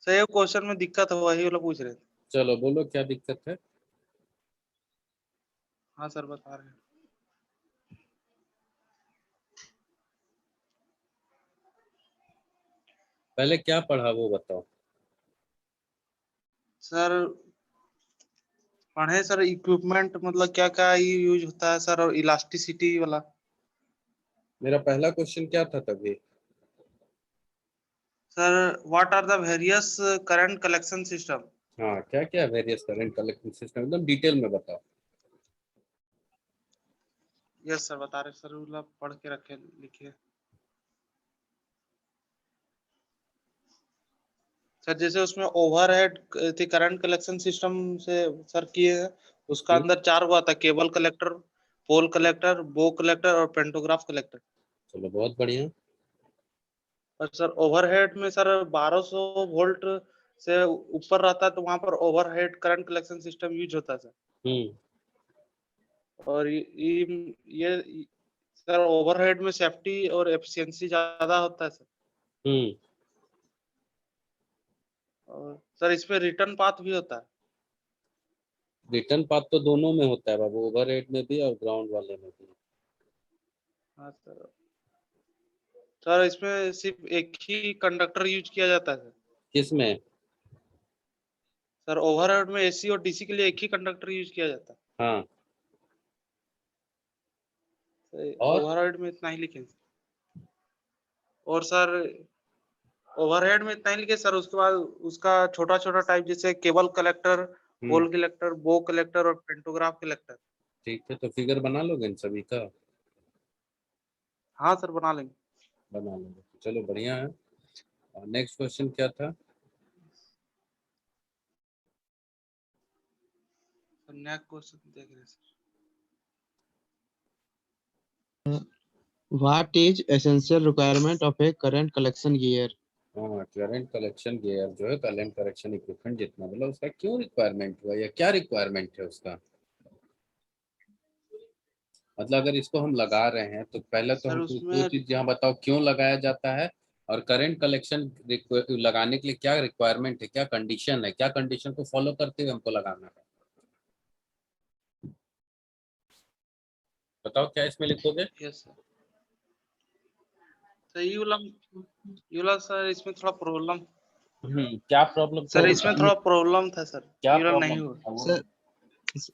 Sir ये question में दिक्कत है, वही वाला पूछ रहे थे। चलो बोलो क्या दिक्कत है। हाँ सर बता रहे हैं। पहले क्या पढ़ा वो बताओ। सर पढ़े सर, इक्विपमेंट मतलब क्या क्या यूज होता है सर, और इलास्टिसिटी वाला। मेरा पहला क्वेश्चन क्या था तभी। Sir what are the various current collection system. हाँ क्या क्या वेरियस करंट कलेक्शन सिस्टम एकदम डिटेल में बताओ। यस सर बता रहे सर, वाला पढ़ के रखे लिखिए। सर जैसे उसमें ओवरहेड करंट कलेक्शन सिस्टम से सर किए हैं, उसका अंदर 4 हुआ था, केबल कलेक्टर, पोल कलेक्टर, बो कलेक्टर और पेंटोग्राफ कलेक्टर। चलो बहुत बढ़िया। और सर ओवरहेड में सर 1200 वोल्ट से ऊपर रहता है तो वहां पर overhead current collection system use होता है सर। हम्म। और ये सर ओवरहेड में सेफ्टी और एफिशिएंसी ज्यादा होता है सर। हम्म। और सर इसमें रिटर्न पाथ भी होता है। रिटर्न पाथ तो दोनों में होता है बाबू, ओवरहेड में भी और ग्राउंड वाले में भी। हाँ सर। सर इसमें सिर्फ एक ही कंडक्टर यूज किया जाता है सर। किसमें। सर ओवरहेड में एसी और डीसी के लिए एक ही कंडक्टर यूज किया जाता हाँ। है। और ओवरहेड में इतना ही लिखे। और सर ओवरहेड में इतना ही लिखे सर, उसके बाद उसका छोटा छोटा टाइप जैसे केबल कलेक्टर, पोल कलेक्टर, बो कलेक्टर और पेंटोग्राफ कलेक्टर। ठीक है, तो फिगर बना लोगे इन सभी का। हाँ सर बना लेंगे। बना लोगे, चलो बढ़िया है। नेक्स्ट क्वेश्चन क्या था। नेक्स्ट क्वेश्चन देख रहे sir. What is essential requirement of a current collection gear? हाँ करंट कलेक्शन गियर जो है करंट कलेक्शन इक्विपमेंट जितना बोला उसका क्यों रिक्वायरमेंट हुआ या क्या रिक्वायरमेंट है उसका। मतलब अगर इसको हम लगा रहे हैं तो पहले तो सर हमको वो उसमें चीज यहाँ बताओ क्यों लगाया जाता है। और करंट कलेक्शन लगाने के लिए क्या रिक्वायरमेंट है, क्या कंडीशन है, क्या कंडीशन को फॉलो करते हुए हमको लगाना है। बताओ क्या इसमें लिखोगे। Yes sir. तो ये वाला सर इसमें थोड़ा प्रॉब्लम। क्या प्रॉब्लम था सर वो इसमें बताइए। थोड़ा प्रॉब्लम था सर, क्या ये वाला नहीं प्रॉब्लम हुआ। था वो। Sir,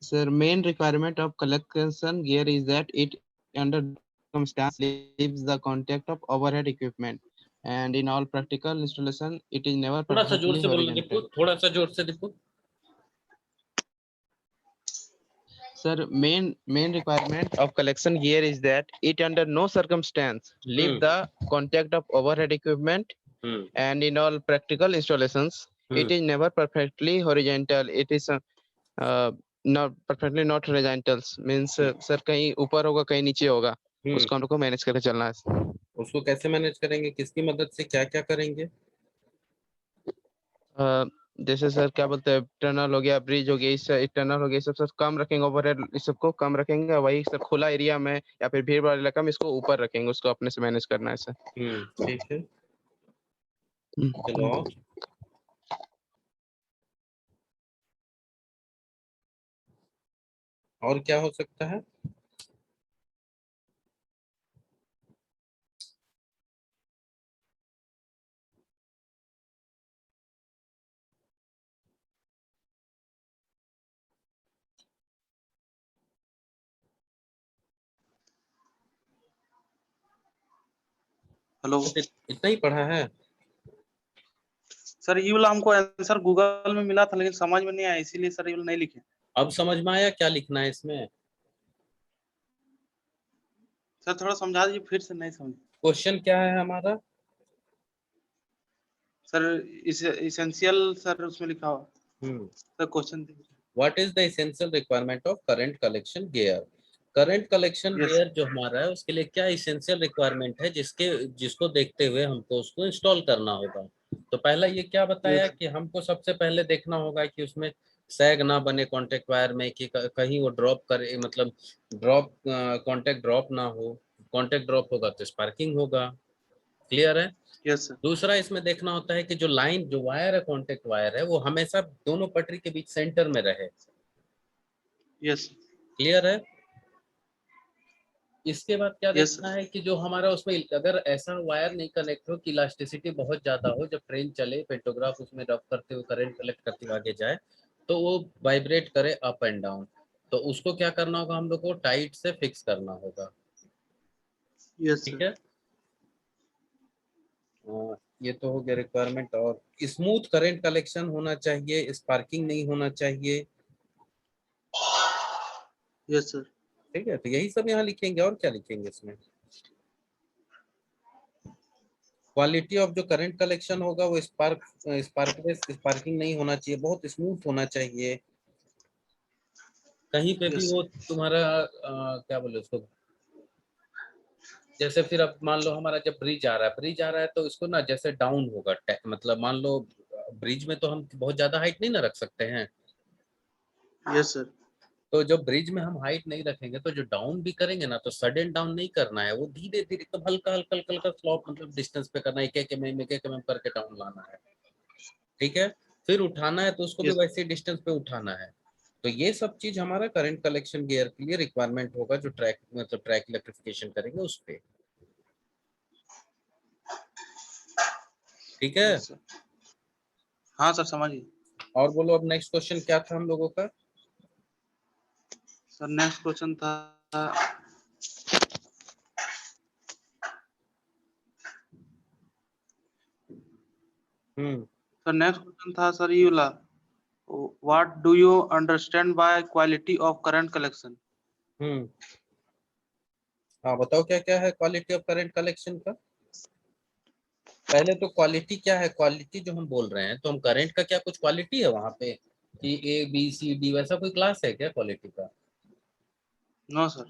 sir, main requirement of collection gear is that it under circumstance leaves the contact of overhead equipment, and in all practical installation, it is never थोड़ा सा जोर perfectly से बोलना दीपू, horizontal. थोड़ा सा जोर से Deepu. Sir, main requirement of collection gear is that it under no circumstance leave the contact of overhead equipment, and in all practical installations, it is never perfectly horizontal. It is not perfectly not horizontal means sir कहीं ऊपर होगा कहीं नीचे होगा, उसको हमको manage करके चलना है। उसको कैसे मैनेज करेंगे, किसकी मदद से, क्या क्या करेंगे। जैसे सर क्या बोलते हैं, टनल हो गया, ब्रिज हो गया, इस टनल हो गया, सब सब कम रखेंगे, ओवरहेड इस सबको कम रखेंगे, वही सब खुला एरिया में या फिर भीड़ वाले इलाका में इसको ऊपर रखेंगे, उसको अपने से मैनेज करना है सर। ठीक है चलो। और क्या हो सकता है। हेलो इतना ही पढ़ा है। सर, ये वाला हमको आंसर गूगल में मिला था लेकिन समझ में नहीं आया, इसीलिए सर ये वाला नहीं लिखे। अब समझ में आया क्या लिखना है इसमें। सर थोड़ा समझा दीजिए, फिर से नहीं समझ। क्वेश्चन क्या है हमारा। सर इसेंशियल सर उसमें लिखा हुआ sir question. What is the essential requirement of current collection gear. Current collection yes gear जो हमारा है उसके लिए क्या इसेंशियल रिक्वायरमेंट है जिसको देखते हुए हमको उसको इंस्टॉल करना होगा। तो पहला ये क्या बताया यस कि हमको सबसे पहले देखना होगा कि उसमें सैग ना बने कांटेक्ट वायर में, कि कहीं वो ड्रॉप करे, मतलब ड्रॉप कांटेक्ट ड्रॉप ना हो। कांटेक्ट ड्रॉप होगा तो स्पार्किंग होगा। क्लियर है? यस सर, दूसरा इसमें देखना होता है कि जो लाइन, जो वायर है, कॉन्टेक्ट वायर है, वो हमेशा दोनों पटरी के बीच सेंटर में रहे। यस, क्लियर है? इसके बाद क्या यस देखना सर, है कि जो हमारा उसमें अगर ऐसा वायर नहीं कनेक्ट हो कि इलास्टिसिटी बहुत ज्यादा हो, जब ट्रेन चले, पेंटोग्राफ उसमें रब करते हुए करंट कलेक्ट करते हुए आगे जाए तो वो वाइब्रेट करे अप एंड डाउन, तो उसको क्या करना होगा, हम लोग को टाइट से फिक्स करना होगा। यस ठीक सर, है, ये तो हो गया रिक्वायरमेंट। और स्मूथ करंट कलेक्शन होना चाहिए, स्पार्किंग नहीं होना चाहिए। यस सर, ठीक है, तो यही सब यहाँ लिखेंगे, और क्या लिखेंगे इसमें। क्वालिटी ऑफ जो करंट कलेक्शन होगा वो स्पार्किंग नहीं होना चाहिए, बहुत स्मूथ होना चाहिए। कहीं पे भी यस वो सर, तुम्हारा क्या बोले उसको, जैसे फिर अब मान लो हमारा जब ब्रिज आ रहा है, तो इसको ना जैसे डाउन होगा, मतलब मान लो ब्रिज में तो हम बहुत ज्यादा हाइट नहीं ना रख सकते हैं, यस सर, तो जब ब्रिज में हम हाइट नहीं रखेंगे तो जो डाउन भी करेंगे ना, तो सडन डाउन नहीं करना है, वो धीरे धीरे एकदम हल्का हल्का हल्का हल्का स्लॉप, मतलब डिस्टेंस पे करना है, एक एक mm करके डाउन लाना है। ठीक है, फिर उठाना है तो उसको भी यस, वैसे डिस्टेंस पे उठाना है। तो ये सब चीज हमारा करंट कलेक्शन गियर के लिए रिक्वायरमेंट होगा, जो ट्रैक मतलब ट्रैक इलेक्ट्रिफिकेशन करेंगे उस पे। ठीक है, यस सर। हाँ सर, समझिए। और बोलो अब नेक्स्ट क्वेश्चन क्या था हम लोगों का। सर नेक्स्ट क्वेश्चन था, हम्म सर नेक्स्ट क्वेश्चन था सर ये वाला, what do you understand by quality of current collection? Hmm हाँ बताओ क्या क्या है क्वालिटी ऑफ करंट कलेक्शन का। पहले तो क्वालिटी क्या है, क्वालिटी जो हम बोल रहे हैं, तो हम करंट का क्या कुछ क्वालिटी है वहां पे कि A B C D, वैसा कोई क्लास है क्या क्वालिटी का? No sir.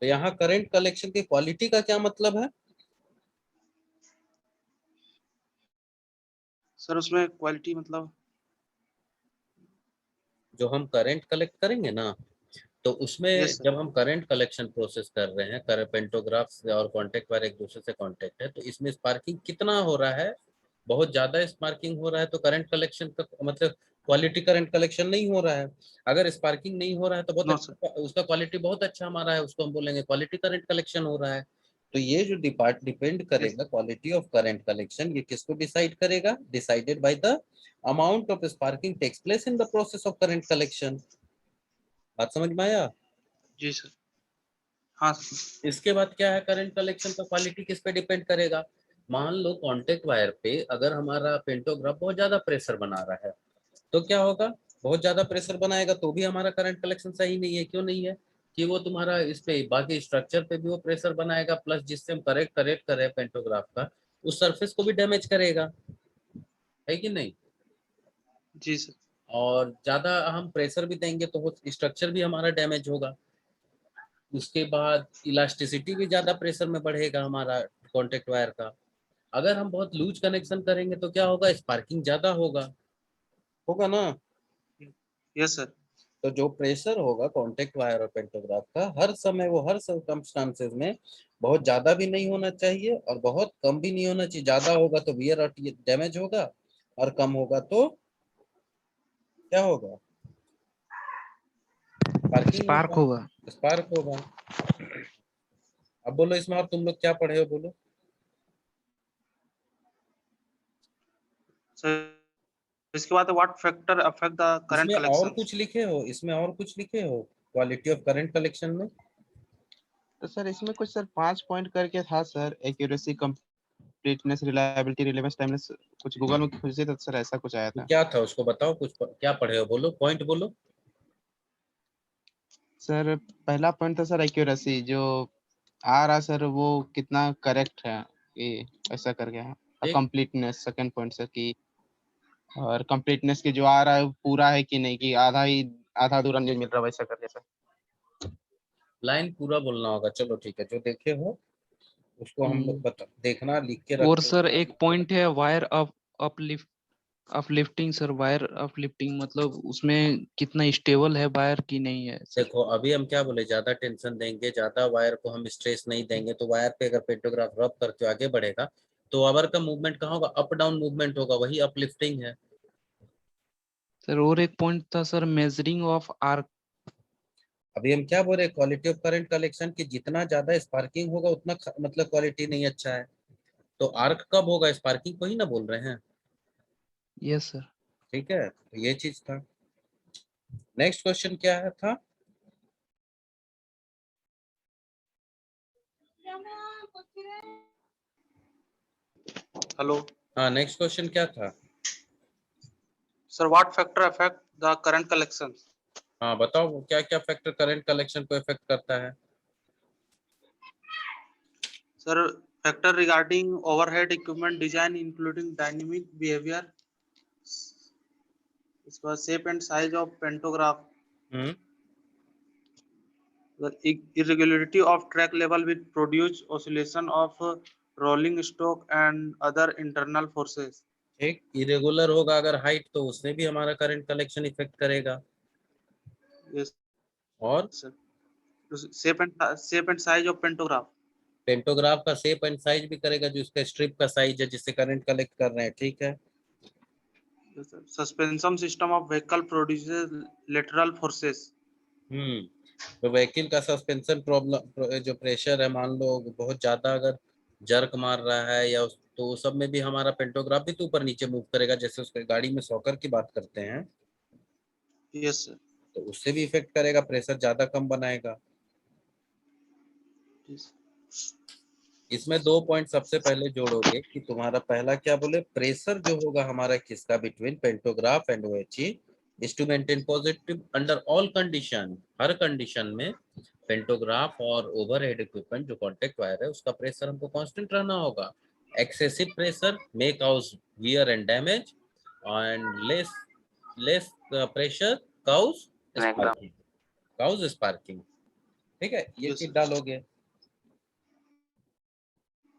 तो यहाँ करंट कलेक्शन की क्वालिटी का क्या मतलब है? सर उसमें क्वालिटी मतलब, जो हम करंट कलेक्ट करेंगे ना, तो उसमें यस सर, जब हम करंट कलेक्शन प्रोसेस कर रहे हैं, कर पेंटोग्राफ से और कांटेक्ट वायर एक दूसरे से कांटेक्ट है, तो इसमें स्पार्किंग कितना हो रहा है, बहुत ज्यादा स्पार्किंग हो रहा है तो करंट कलेक्शन का मतलब क्वालिटी करंट कलेक्शन नहीं हो रहा है। अगर स्पार्किंग नहीं हो रहा है तो बहुत नो सर, अच्छा, उसका क्वालिटी बहुत अच्छा हमारा है, उसको हम बोलेंगे क्वालिटी करंट कलेक्शन हो रहा है। तो ये जो डिपेंड यस, करेगा क्वालिटी ऑफ करंट कलेक्शन, ये किसको डिसाइड करेगा, decided by the amount of sparking takes place in the process of current collection. बात समझ में आया? जी सर, हाँ सर, इसके बाद क्या है, करंट कलेक्शन का क्वालिटी किस पे डिपेंड करेगा। मान लो कांटेक्ट वायर पे अगर हमारा पेंटोग्राफ बहुत ज्यादा प्रेशर बना रहा है, तो क्या होगा, बहुत ज्यादा प्रेशर बनाएगा तो भी हमारा करंट कलेक्शन सही नहीं है। क्यों नहीं है? कि वो तुम्हारा इस पे बाकी स्ट्रक्चर पे भी वो प्रेशर बनाएगा, प्लस जिससे हम करेक्ट कर रहे हैं पेंटोग्राफ का, उस सरफेस को भी डैमेज करेगा, है कि नहीं? जी सर, और ज्यादा हम प्रेशर भी देंगे तो वो स्ट्रक्चर भी हमारा डैमेज होगा। उसके बाद इलास्टिसिटी भी ज्यादा प्रेशर में बढ़ेगा हमारा कॉन्टेक्ट वायर का। अगर हम बहुत लूज कनेक्शन करेंगे तो क्या होगा, स्पार्किंग ज्यादा होगा, होगा ना। यस सर, तो जो प्रेशर होगा कॉन्टेक्ट वायर और पेंटोग्राफ का, हर समय वो हर सर्कमस्टांसेस में बहुत ज्यादा भी नहीं होना चाहिए और बहुत कम भी नहीं होना चाहिए। ज्यादा होगा तो वियर और डैमेज होगा, और कम होगा तो क्या होगा, स्पार्किंग स्पार्क होगा, होगा। स्पार्क होगा। अब बोलो इसमें और तुम लोग क्या पढ़े हो, बोलो। सर इसके बाद what factor affect the current इसमें और कलेक्शन? कुछ लिखे हो, इसमें और कुछ लिखे हो क्वालिटी ऑफ करंट कलेक्शन में? तो सर इसमें कुछ सर 5 पॉइंट करके था sir, accuracy, completeness, reliability, relevance, timeliness, कुछ गूगल में खोजे तो सर ऐसा कुछ आया तो था। क्या था उसको बताओ, कुछ क्या पढ़े हो, बोलो पॉइंट बोलो। सर पहला पॉइंट था सर एक्यूरेसी, जो आ रहा सर वो कितना करेक्ट है, ये ऐसा करके है। और ठीक, कंप्लीटनेस सेकंड पॉइंट सर की, और कंप्लीटनेस की जो आ रहा है वो पूरा है कि नहीं, कि आधा ही आधा अधूरा नहीं मिल रहा वैसा करके सर। लाइन पूरा बोलना होगा, चलो ठीक है, जो देखे हो उसको हम लोग हम्म, बता देखना, लिख के और रखो। सर एक पॉइंट है wire uplifting sir, wire uplifting मतलब उसमें कितना स्टेबल है वायर की नहीं है सर। देखो अभी हम क्या बोले, ज्यादा टेंशन देंगे, ज्यादा वायर को हम स्ट्रेस नहीं देंगे, तो वायर पे अगर पेंटोग्राफ रब करते हुए आगे बढ़ेगा तो आवर का मूवमेंट कहाँ होगा, अप डाउन मूवमेंट होगा, वही अपलिफ्टिंग है। सर और एक पॉइंट था सर, मेजरिंग ऑफ आर्क। अभी हम क्या बोल रहे हैं, क्वालिटी ऑफ करंट कलेक्शन की जितना ज्यादा स्पार्किंग होगा उतना मतलब क्वालिटी नहीं अच्छा है। तो आर्क कब होगा, स्पार्किंग को ही ना बोल रहे हैं। Yes sir. ठीक है, तो ये चीज था। नेक्स्ट क्वेश्चन क्या है था। हेलो हाँ, नेक्स्ट क्वेश्चन क्या था। Sir, what factor affect the current collection? हाँ बताओ, क्या क्या फैक्टर करंट कलेक्शन को इफेक्ट करता है। Sir, factor regarding overhead equipment design including dynamic behaviour, इसके बाद shape and size of pantograph, hmm the irregularity of track level will produce oscillation of rolling stock and other internal forces. एक irregular होगा अगर height, तो उससे भी हमारा current collection effect करेगा। Yes, और sir. Shape and size of pantograph. Pantograph का शेप एंड साइज भी करेगा, जो इसका स्ट्रिप का साइज है जिससे करंट कलेक्ट कर रहे हैं। ठीक है। Yes, sir. Suspension system of vehicle produces lateral forces. तो व्हीकल का सस्पेंशन प्रॉब्लम, जो प्रेशर है, मान लो बहुत ज्यादा अगर जर्क मार रहा है या तो उस सब में भी हमारा पेंटोग्राफ भी तो ऊपर नीचे मूव करेगा, जैसे उसके गाड़ी में सॉकर की बात करते हैं, Yes, sir. तो उससे भी इफेक्ट करेगा, प्रेशर ज्यादा कम बनाएगा। Yes. इसमें दो पॉइंट सबसे पहले जोड़ोगे कि तुम्हारा पहला क्या बोले, प्रेशर जो होगा हमारा किसका, between pantograph and OHE is to maintain positive under all condition. हर कंडीशन में पेंटोग्राफ और ओवरहेड इक्विपमेंट जो कॉन्टेक्ट वायर है उसका प्रेशर हमको कांस्टेंट रहना होगा। Excessive pressure may cause wear and damage, and less pressure cause sparking. Cause sparking. ठीक है, ये Yes, चीज sir. डालोगे।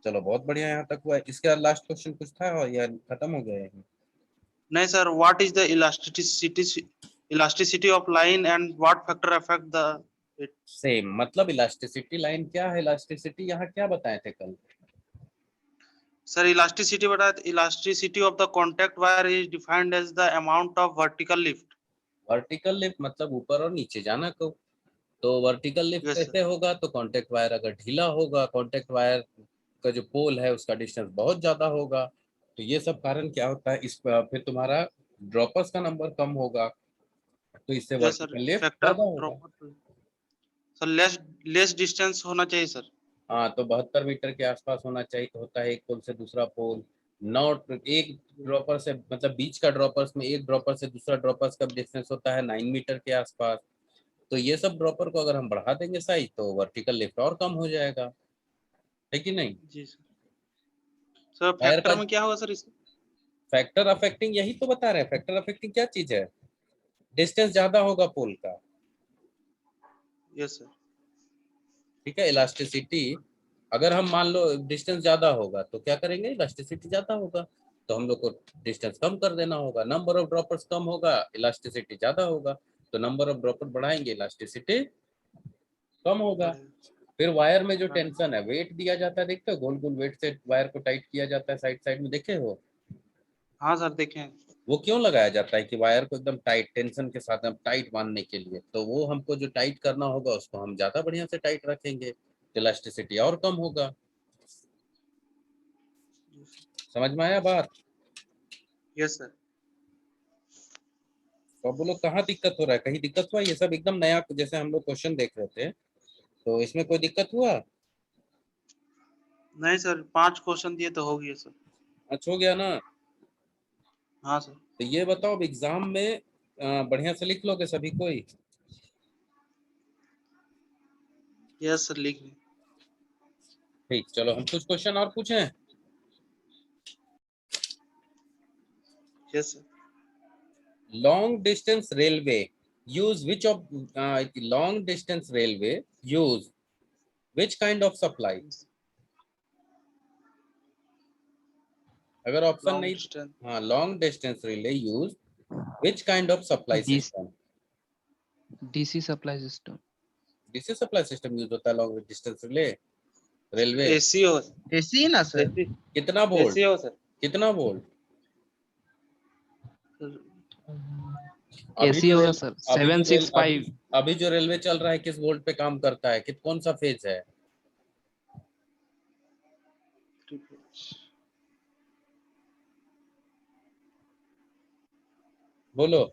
चलो बहुत बढ़िया, यहाँ तक हुआ है। इसके बाद लास्ट क्वेश्चन कुछ था और या खत्म हो गया है। No, sir. What is the elasticity of line and what factor affect the it? Same मतलब इलास्टिसिटी लाइन क्या है, इलास्टिसिटी यहाँ क्या बताए थे कल। Sir, elasticity of the contact wire is defined as the amount of vertical lift. Vertical lift मतलब ऊपर और नीचे जाना को। तो वर्टिकल लिफ्ट Yes, sir. कैसे होगा, तो कांटेक्ट वायर अगर ढीला होगा, कांटेक्ट वायर का जो पोल है उसका डिस्टेंस बहुत ज्यादा होगा, तो ये सब कारण क्या होता है, इस फिर तुम्हारा ड्रॉपर्स का नंबर कम होगा, तो इससे Yes, sir. Vertical lift Factor ज्यादा होगा। drop. सर, लेस डिस्टेंस होना चाहिए सर। हाँ, तो 72 मीटर के आसपास होना चाहिए होता है एक पोल से दूसरा पोल। नॉट एक ड्रॉपर से मतलब बीच का ड्रॉपर्स में एक ड्रॉपर से दूसरा ड्रॉपर्स का डिस्टेंस होता है 9 मीटर के आसपास। तो ये सब ड्रॉपर को अगर हम बढ़ा देंगे साइज, तो वर्टिकल लिफ्ट और कम हो जाएगा, है कि नहीं। जी सर। सर, वायर फैक्टर का में क्या होगा सर इसका? फैक्टर अफेक्टिंग यही तो बता रहे हैं, फैक्टर अफेक्टिंग क्या चीज है, डिस्टेंस ज्यादा होगा पोल का। Yes sir. ठीक है, इलास्टिसिटी अगर हम मान लो डिस्टेंस ज्यादा होगा तो क्या करेंगे, इलास्टिसिटी ज्यादा होगा, तो हम लोग को डिस्टेंस कम कर देना होगा। नंबर ऑफ ड्रॉपर्स कम होगा, इलास्टिसिटी ज्यादा होगा, तो नंबर ऑफ ड्रॉपर बढ़ाएंगे, इलास्टिसिटी कम होगा। फिर वायर में जो टेंशन है, वेट दिया जाता है, देखते हो गोल गोल वेट से वायर को टाइट किया जाता है, साइड साइड में देखे हो। हाँ सर, देखें। वो क्यों लगाया जाता है कि वायर को एकदम टाइट टेंशन के साथ एकदम टाइट बांधने के लिए, तो वो हमको जो टाइट करना होगा उसको हम ज्यादा बढ़िया से टाइट रखेंगे, इलास्टिसिटी और कम होगा। समझ में आया बात। Yes sir. तो अब बोलो कहाँ दिक्कत हो रहा है, कहीं दिक्कत हुआ, ये सब एकदम नया जैसे हम लोग क्वेश्चन देख रहे थे, तो इसमें कोई दिक्कत हुआ। नहीं सर, 5 क्वेश्चन दिए तो हो गए सर। अच्छा हो गया ना। हाँ सर। तो ये बताओ, अब एग्जाम में बढ़िया से लिख लोगे सभी कोई। यस सर, लिख लें। ठीक, चलो हम कुछ क्वेश्चन और पूछें। Yes sir. Long distance railway use which of long distance railway use which kind of supply. अगर ऑप्शन लॉन्ग नहीं, डिस्टेंस। हाँ, long distance relay use which kind of supply system. DC supply system. DC supply system use होता है long distance relay. Railway AC हो AC ना sir? AC कितना volt? AC हो sir. कितना वोल्ट? अभी एसी जो होगा रेल सर, अभी जो रेल 765। अभी जो रेलवे चल रहा है किस वोल्ट पे काम करता है? कौन सा फेज है? बोलो।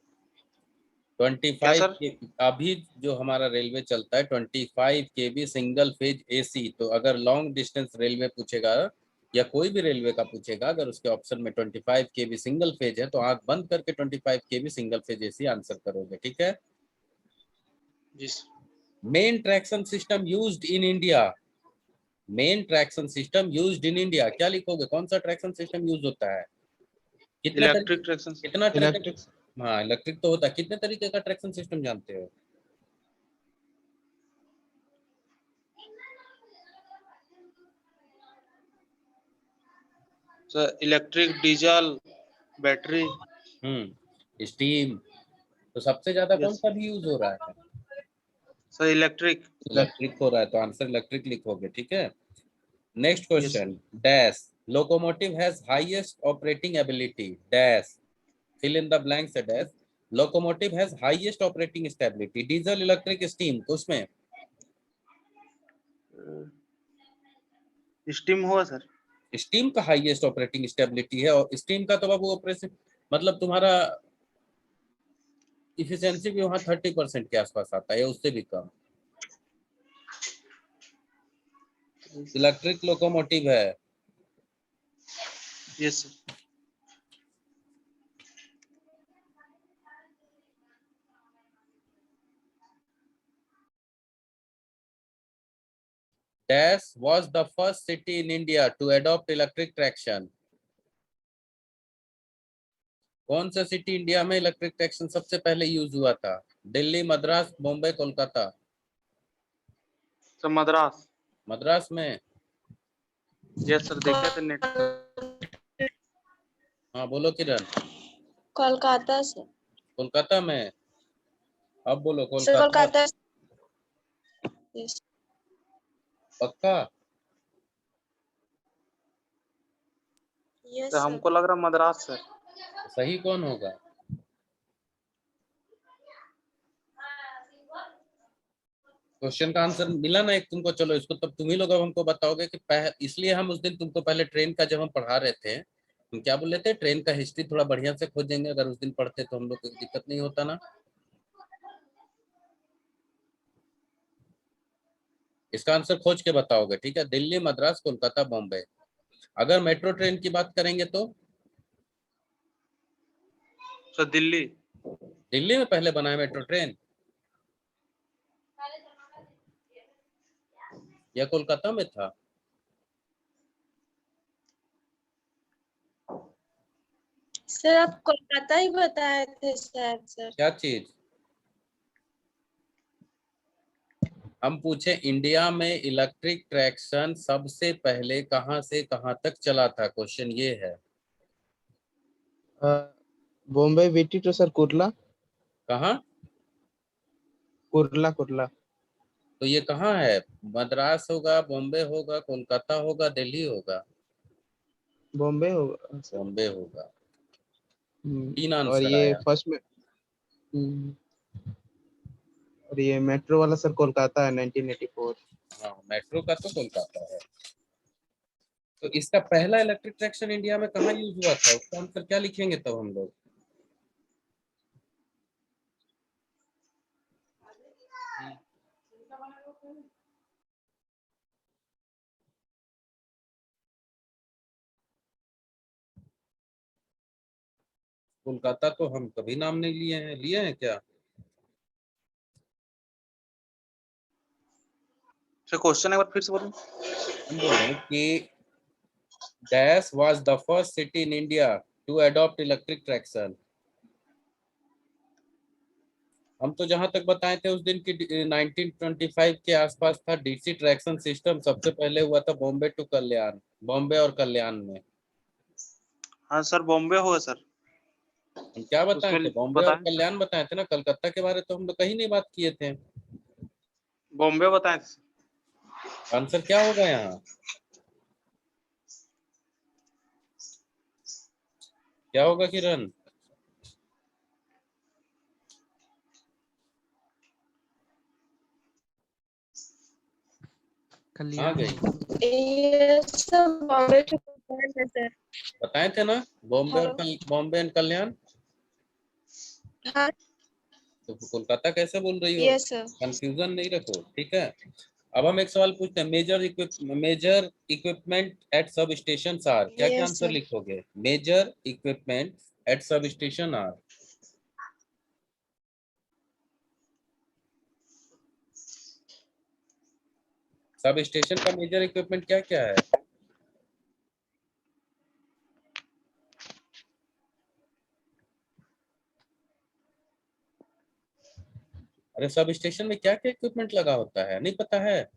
क्या 25 सर? के अभी जो हमारा रेलवे चलता है 25 केवी सिंगल फेज एसी। तो अगर लॉन्ग डिस्टेंस रेलवे पूछेगा या कोई भी रेलवे का पूछेगा, अगर उसके ऑप्शन में 25 केवी सिंगल फेज है तो आंख बंद करके 25 KV single phase AC answer करोगे, ठीक है। जी sir. Main traction system used in India. Main traction system used in India क्या लिखोगे? कौन सा ट्रैक्शन सिस्टम यूज होता है? कितने इलेक्ट्रिक तरीके ट्रैक्शन कितना इलेक्ट्रिक। हाँ इलेक्ट्रिक तो होता है। कितने तरीके का ट्रैक्शन सिस्टम जानते हो? Sir electric, diesel, battery. Steam. तो सबसे ज्यादा कौन यस सा भी यूज हो रहा है? सर। इलेक्ट्रिक। इलेक्ट्रिक हो रहा है तो आंसर इलेक्ट्रिक लिखोगे, ठीक है। Next yes sir. Question. Dash locomotive has highest operating ability dash fill in the blanks dash locomotive has highest operating stability diesel, electric, steam. तो उसमें स्टीम हुआ सर। स्टीम का हाईएस्ट ऑपरेटिंग स्टेबिलिटी है। और steam का तो बाबू operation मतलब तुम्हारा इफिशियंसी भी वहां 30% के आसपास आता है, उससे भी कम। इलेक्ट्रिक लोकोमोटिव है। Yes sir. Dash was the first city in India to adopt electric traction. कौन सा सिटी इंडिया में इलेक्ट्रिक ट्रैक्शन सबसे पहले यूज हुआ था? दिल्ली, मद्रास, बॉम्बे, कोलकाता। सर मद्रास। मद्रास में। यस सर, देखे थे नेट। हाँ बोलो किरण। कोलकाता से। कोलकाता में। अब बोलो सर कोलकाता। कोलकाता। यस। पक्का? Yes sir sir. हमको लग रहा मद्रास सर। सही कौन होगा? क्वेश्चन का आंसर मिला ना एक तुमको। चलो इसको तब तुम ही लोग अब हमको बताओगे कि इसलिए हम उस दिन तुमको पहले ट्रेन का जब हम पढ़ा रहे थे हम क्या बोल रहे थे, ट्रेन का हिस्ट्री थोड़ा बढ़िया से खोजेंगे। अगर उस दिन पढ़ते तो हम लोग को दिक्कत नहीं होता ना। इसका आंसर खोज के बताओगे, ठीक है। दिल्ली, मद्रास, कोलकाता, बॉम्बे। अगर मेट्रो ट्रेन की बात करेंगे तो सर दिल्ली। दिल्ली में पहले बना है मेट्रो ट्रेन या कोलकाता में था? सर आप कोलकाता ही बताए थे शायद सर। क्या चीज? हम पूछे इंडिया में इलेक्ट्रिक ट्रैक्शन सबसे पहले कहां से कहां तक चला था, क्वेश्चन ये है। Bombay BT to sir Kurla. कहाँ? कुर्ला कुर्ला। तो ये कहाँ है? मद्रास होगा, बॉम्बे होगा, कोलकाता होगा, दिल्ली होगा? बॉम्बे होगा सर। बॉम्बे होगा। तीन और आंसर ये आया। फर्स्ट में। हम्म, और ये मेट्रो वाला सर कोलकाता है 1984। हाँ मेट्रो का तो कोलकाता है। तो इसका पहला इलेक्ट्रिक ट्रैक्शन इंडिया में कहाँ यूज हुआ था, उसका आंसर क्या लिखेंगे तब हम लोग? कोलकाता तो हम कभी नाम नहीं लिए हैं, लिए हैं क्या? सर क्वेश्चन एक बार फिर से बोलूं। हम बोल रहे हैं कि dash was the first city in India to adopt electric traction. हम तो जहां तक बताए थे उस दिन की 1925 के आसपास था। डीसी ट्रैक्शन सिस्टम सबसे पहले हुआ था बॉम्बे टू कल्याण, बॉम्बे और कल्याण में। हाँ सर बॉम्बे होगा सर। हम क्या बताए उसमें थे? बॉम्बे और बताएं सर। कल्याण बताए थे ना। कलकत्ता के बारे तो हम लोग कहीं नहीं बात किए थे। बॉम्बे बताएं सर। आंसर क्या होगा यहाँ? क्या होगा किरण? आ कल्याण गई। ये सब बॉम्बे से कल्याण है सर। बताए थे ना, बॉम्बे और हेलो। बॉम्बे एंड कल्याण। हाँ तो कोलकाता कैसे बोल रही हो? Yes sir. कंफ्यूजन नहीं रखो, ठीक है। अब हम एक सवाल पूछते हैं, major equipment at sub station are, क्या क्या यस आंसर सर। लिखोगे? Major equipment at sub station are. Sub station का मेजर इक्विपमेंट क्या क्या है? अरे सब स्टेशन में क्या क्या इक्विपमेंट लगा होता है, नहीं पता है?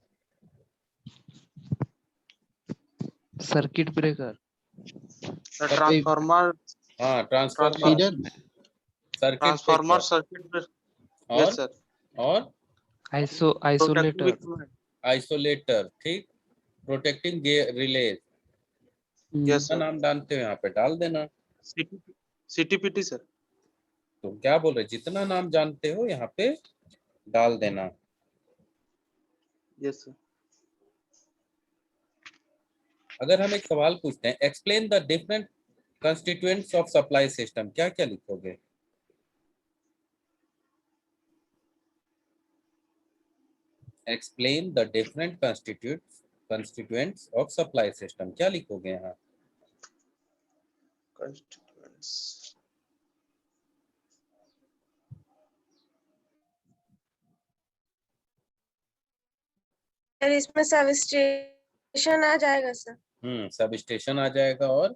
सर्किट ब्रेकर, ट्रांसफार्मर, हाँ, ट्रांसफार्मर, फीडर में सर्किट ट्रांसफार्मर, ब्रेकर, सर्किट, और यस सर, और प्रोटेक्टिव आइसोलेटर, इक्विपमेंट, आइसोलेटर, ठीक। प्रोटेक्टिंग रिलेज, यस जितना सर, नाम जानते हो यहाँ पे डाल देना। सीटीपीटी सर, तो क्या बोल रहे, जितना नाम जानते हो यहाँ पे डाल देना। Yes sir. अगर हम एक सवाल पूछते हैं, explain the different constituents of supply system, क्या क्या लिखोगे? Explain the different constituents of supply system, क्या लिखोगे यहाँ? कंस्टिट्यूएंट्स, सर इसमें सब स्टेशन आ जाएगा सर। सब स्टेशन आ जाएगा, और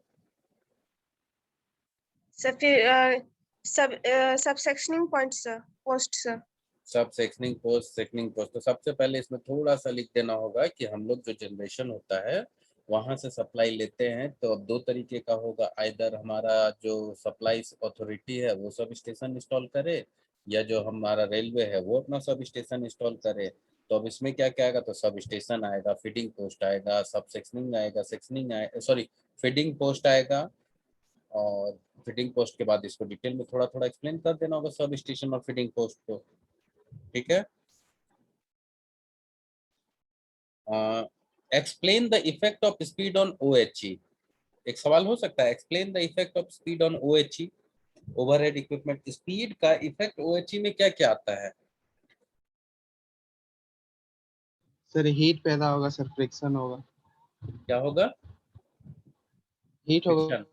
सर फिर सब sectioning point sir, post sir. सब सेक्शनिंग पोस्ट। तो सबसे पहले इसमें थोड़ा सा लिख देना होगा कि हम लोग जो जनरेशन होता है वहां से सप्लाई लेते हैं, तो अब दो तरीके का होगा, आइदर हमारा जो सप्लाई अथॉरिटी है वो सब स्टेशन इंस्टॉल करे, या जो हमारा रेलवे है वो अपना सब स्टेशन इंस्टॉल करे। तो अब इसमें क्या क्या आएगा, तो सब स्टेशन आएगा, फीडिंग पोस्ट आएगा, सब सेक्शनिंग आएगा, सॉरी फीडिंग पोस्ट आएगा, और फीडिंग पोस्ट के बाद इसको डिटेल में थोड़ा थोड़ा एक्सप्लेन कर देना होगा सब स्टेशन और फीडिंग पोस्ट को, ठीक है। Explain the effect of speed on OHE, एक सवाल हो सकता है, explain the effect of speed on OHE, overhead equipment, speed का इफेक्ट OHE में क्या क्या आता है? सर हीट पैदा होगा, सर फ्रिक्शन होगा, क्या होगा? हीट होगा फ्रिक्शन।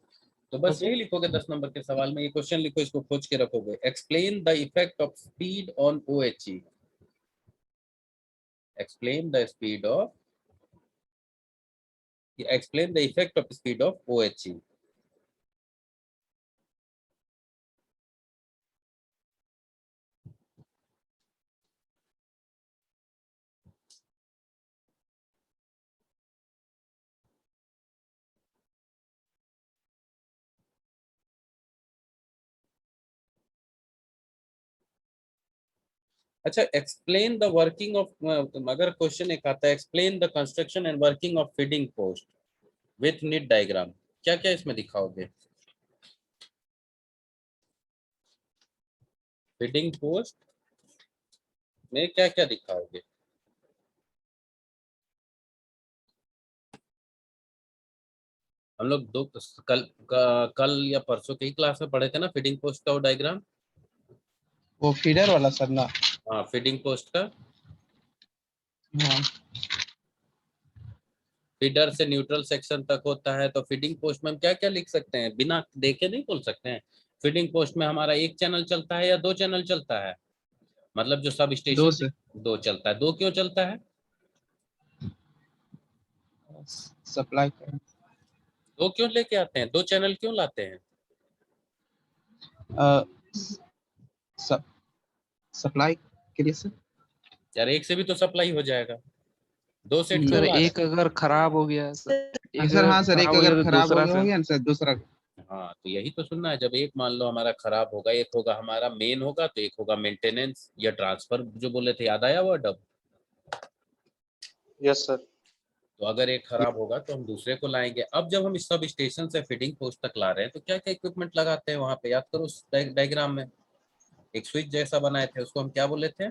तो बस सर। यही लिखोगे 10 नंबर के सवाल में, ये क्वेश्चन लिखो, इसको खोज के रखोगे। Explain the effect of speed on OHE, explain the speed of, explain the effect of speed of OHE। अच्छा, एक्सप्लेन द वर्किंग ऑफ, अगर क्वेश्चन एक आता है, explain the construction and working of feeding post with need diagram, क्या क्या इसमें दिखाओगे? Feeding post में क्या क्या दिखाओगे? हम लोग कल या परसों की क्लास में पढ़े थे ना फीडिंग पोस्ट का वो डायग्राम। वो फीडर वाला सर ना? हाँ, फीडिंग पोस्ट का, हाँ फीडर से न्यूट्रल सेक्शन तक होता है, तो फीडिंग पोस्ट में हम क्या क्या लिख सकते हैं, बिना देखे नहीं बोल सकते हैं। फीडिंग पोस्ट में हमारा एक चैनल चलता है या दो चैनल चलता है? मतलब जो सब दो स्टेशन सर, दो चलता है, दो क्यों चलता है? सप्लाई दो क्यों लेके आते हैं, दो चैनल क्यों लाते हैं? सप्लाई के लिए सर। यार एक से भी तो सप्लाई हो जाएगा, दो सेट क्यों सर ला रहे एक अगर खराब हो गया सर, एक सर अगर हाँ सर, एक खराब हो अगर गया तो खराब हो दूसरा गया से। ना सर, दूसरा। हैं? हाँ, तो यही तो सुनना है, जब एक मान लो हमारा खराब होगा, एक होगा हमारा मेन होगा, तो एक होगा मेंटेनेंस या ट्रांसफर, जो बोले थे, याद आया वर्ड अब? यस सर, तो अगर एक खराब होगा तो हम दूसरे को लाएंगे। अब जब हम इस सब स्टेशन से फीडिंग पोस्ट तक ला रहे हैं तो क्या क्या इक्विपमेंट लगाते हैं वहां पे, याद करो उस डायग्राम में एक स्विच जैसा बनाए थे, उसको हम क्या बोले थे?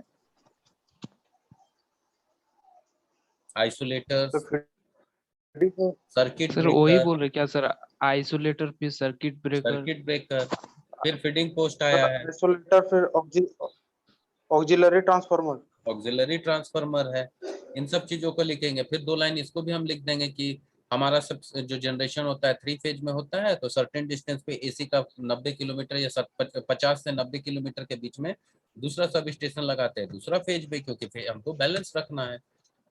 आइसोलेटर, तो फीडिंग सर्किट सर वही ब्रेकर, बोल रहे क्या सर, आइसोलेटर फिर सर्किट ब्रेकर। सर्किट ब्रेकर, फिर फीडिंग पोस्ट सर आया है, आइसोलेटर, फिर ऑक्सिलरी ट्रांसफार्मर। ऑक्सिलरी ट्रांसफार्मर है। इन सब चीजों को लिखेंगे। फिर 2 लाइन इसको भी हम लिख देंगे कि हमारा सब जो जनरेशन होता है 3 फेज में होता है, तो सर्टेन डिस्टेंस पे एसी का 90 किलोमीटर या 50 से 90 किलोमीटर के बीच में दूसरा सब स्टेशन लगाते हैं दूसरा फेज पे, क्योंकि हमको बैलेंस रखना है।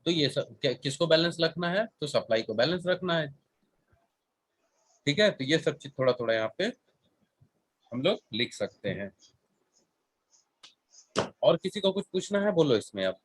तो ये सब किसको बैलेंस रखना है? तो सप्लाई को बैलेंस रखना है। ठीक है, तो ये सब चीज थोड़ा थोड़ा यहाँ पे हम लोग लिख सकते हैं। और किसी को कुछ पूछना है बोलो इसमें अब।